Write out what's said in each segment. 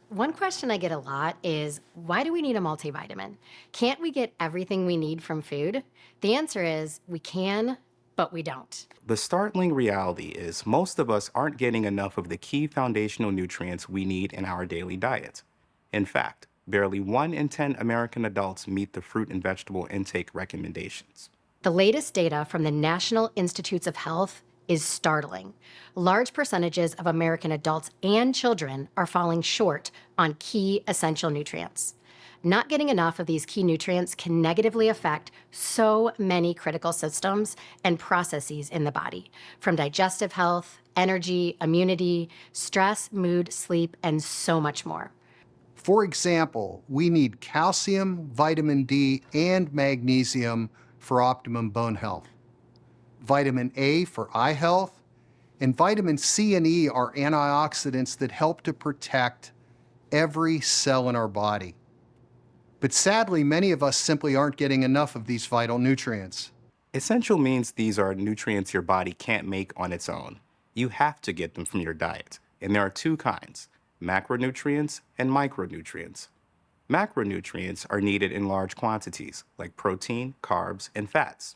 One question I get a lot is why do we need a multivitamin? Can't we get everything we need from food? The answer is we can, but we don't. The startling reality is most of us aren't getting enough of the key foundational nutrients we need in our daily diet. In fact, barely 1 in 10 American adults meet the fruit and vegetable intake recommendations. The latest data from the National Institutes of Health is startling. Large percentages of American adults and children are falling short on key essential nutrients. Not getting enough of these key nutrients can negatively affect so many critical systems and processes in the body, from digestive health, energy, immunity, stress, mood, sleep, and so much more. For example, we need calcium, vitamin D, and magnesium for optimum bone health, vitamin A for eye health, and vitamin C and E are antioxidants that help to protect every cell in our body. But sadly, many of us simply aren't getting enough of these vital nutrients. Essential means these are nutrients your body can't make on its own. You have to get them from your diet, and there are two kinds: macronutrients and micronutrients. Macronutrients are needed in large quantities, like protein, carbs, and fats.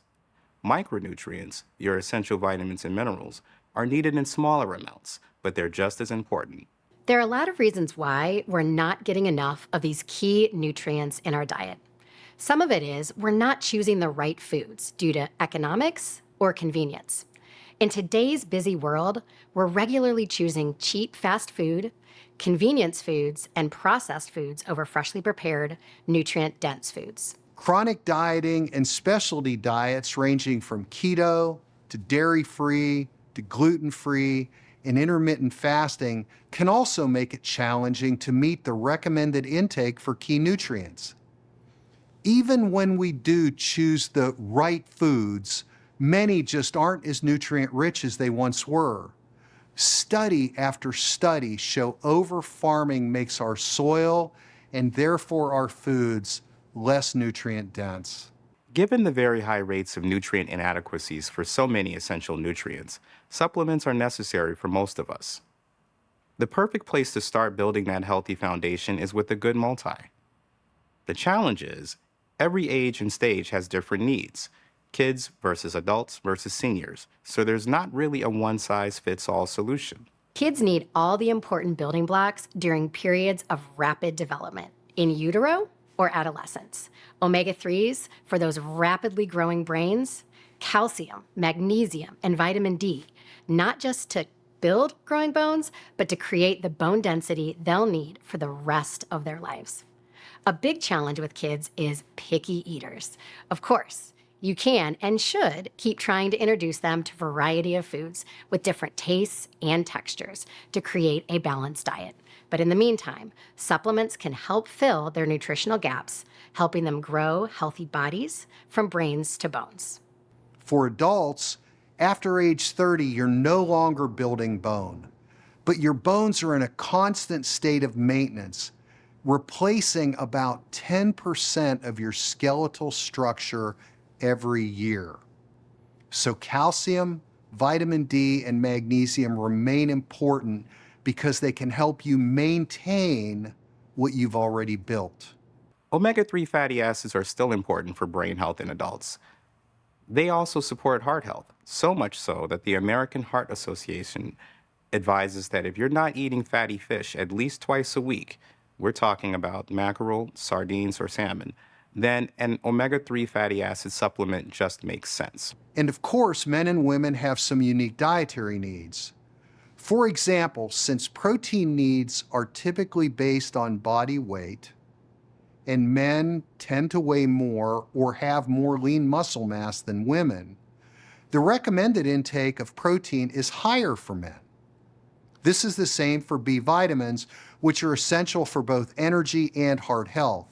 Micronutrients, your essential vitamins and minerals, are needed in smaller amounts, but they're just as important. There are a lot of reasons why we're not getting enough of these key nutrients in our diet. Some of it is we're not choosing the right foods due to economics or convenience. In today's busy world, we're regularly choosing cheap fast food, convenience foods, and processed foods over freshly prepared, nutrient-dense foods. Chronic dieting and specialty diets ranging from keto to dairy-free to gluten-free and intermittent fasting can also make it challenging to meet the recommended intake for key nutrients. Even when we do choose the right foods, many just aren't as nutrient-rich as they once were. Study after study show over-farming makes our soil and therefore our foods less nutrient-dense. Given the very high rates of nutrient inadequacies for so many essential nutrients, supplements are necessary for most of us. The perfect place to start building that healthy foundation is with a good multi. The challenge is, every age and stage has different needs: kids versus adults versus seniors, so there's not really a one-size-fits-all solution. Kids need all the important building blocks during periods of rapid development, in utero or adolescence. Omega-3s for those rapidly growing brains, calcium, magnesium, and vitamin D, not just to build growing bones, but to create the bone density they'll need for the rest of their lives. A big challenge with kids is picky eaters. Of course, you can and should keep trying to introduce them to a variety of foods with different tastes and textures to create a balanced diet. But in the meantime, supplements can help fill their nutritional gaps, helping them grow healthy bodies from brains to bones. For adults, after age 30, you're no longer building bone, but your bones are in a constant state of maintenance, replacing about 10% of your skeletal structure every year. So calcium, vitamin D, and magnesium remain important because they can help you maintain what you've already built. Omega-3 fatty acids are still important for brain health in adults. They also support heart health, so much so that the American Heart Association advises that if you're not eating fatty fish at least twice a week, we're talking about mackerel, sardines, or salmon, then an omega-3 fatty acid supplement just makes sense. And of course, men and women have some unique dietary needs. For example, since protein needs are typically based on body weight, and men tend to weigh more or have more lean muscle mass than women, the recommended intake of protein is higher for men. This is the same for B vitamins, which are essential for both energy and heart health.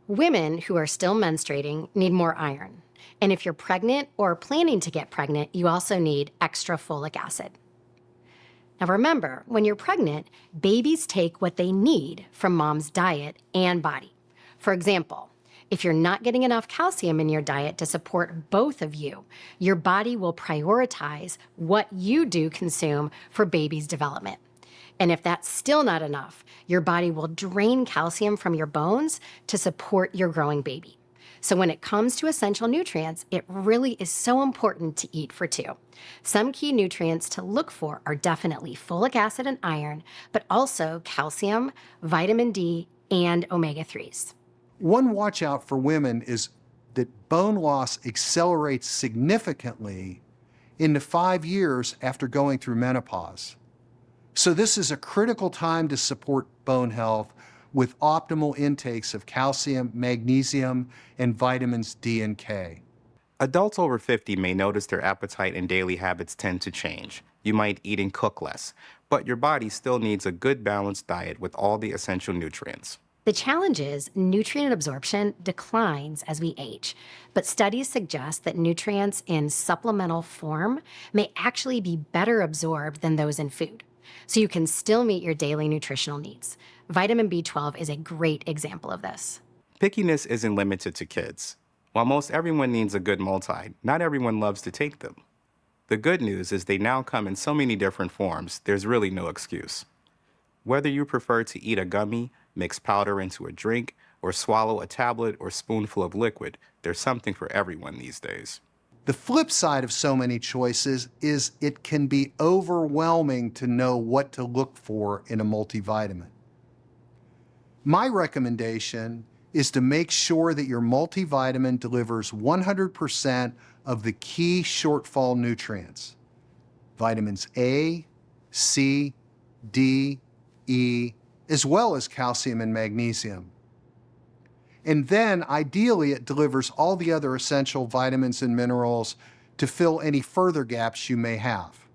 Women who are still menstruating need more iron. And if you're pregnant or planning to get pregnant, you also need extra folic acid. Now remember, when you're pregnant, babies take what they need from mom's diet and body. For example, if you're not getting enough calcium in your diet to support both of you, your body will prioritize what you do consume for baby's development. And if that's still not enough, your body will drain calcium from your bones to support your growing baby. So when it comes to essential nutrients, it really is so important to eat for two. Some key nutrients to look for are definitely folic acid and iron, but also calcium, vitamin D, and omega-3s. One watch out for women is that bone loss accelerates significantly into 5 years after going through menopause. So this is a critical time to support bone health with optimal intakes of calcium, magnesium, and vitamins D and K. Adults over 50 may notice their appetite and daily habits tend to change. You might eat and cook less, but your body still needs a good balanced diet with all the essential nutrients. The challenge is nutrient absorption declines as we age, but studies suggest that nutrients in supplemental form may actually be better absorbed than those in food. So you can still meet your daily nutritional needs. Vitamin B12 is a great example of this. Pickiness isn't limited to kids. While most everyone needs a good multi, not everyone loves to take them. The good news is they now come in so many different forms, there's really no excuse. Whether you prefer to eat a gummy, mix powder into a drink, or swallow a tablet or spoonful of liquid, there's something for everyone these days. The flip side of so many choices is it can be overwhelming to know what to look for in a multivitamin. My recommendation is to make sure that your multivitamin delivers 100% of the key shortfall nutrients: vitamins A, C, D, E, as well as calcium and magnesium. And then, ideally, it delivers all the other essential vitamins and minerals to fill any further gaps you may have.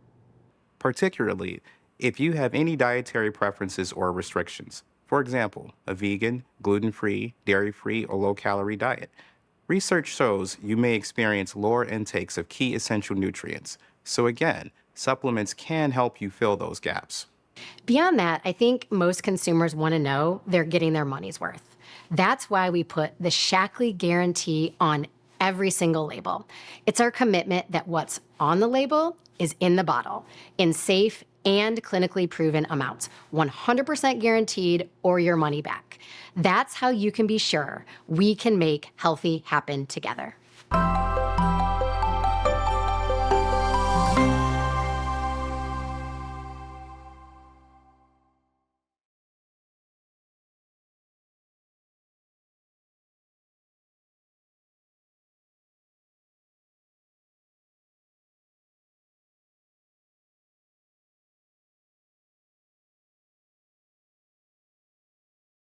Particularly if you have any dietary preferences or restrictions. For example, a vegan, gluten-free, dairy-free, or low-calorie diet. Research shows you may experience lower intakes of key essential nutrients. So again, supplements can help you fill those gaps. Beyond that, I think most consumers want to know they're getting their money's worth. That's why we put the Shaklee guarantee on every single label. It's our commitment that what's on the label is in the bottle, in safe and clinically proven amounts, 100% guaranteed or your money back. That's how you can be sure we can make healthy happen together.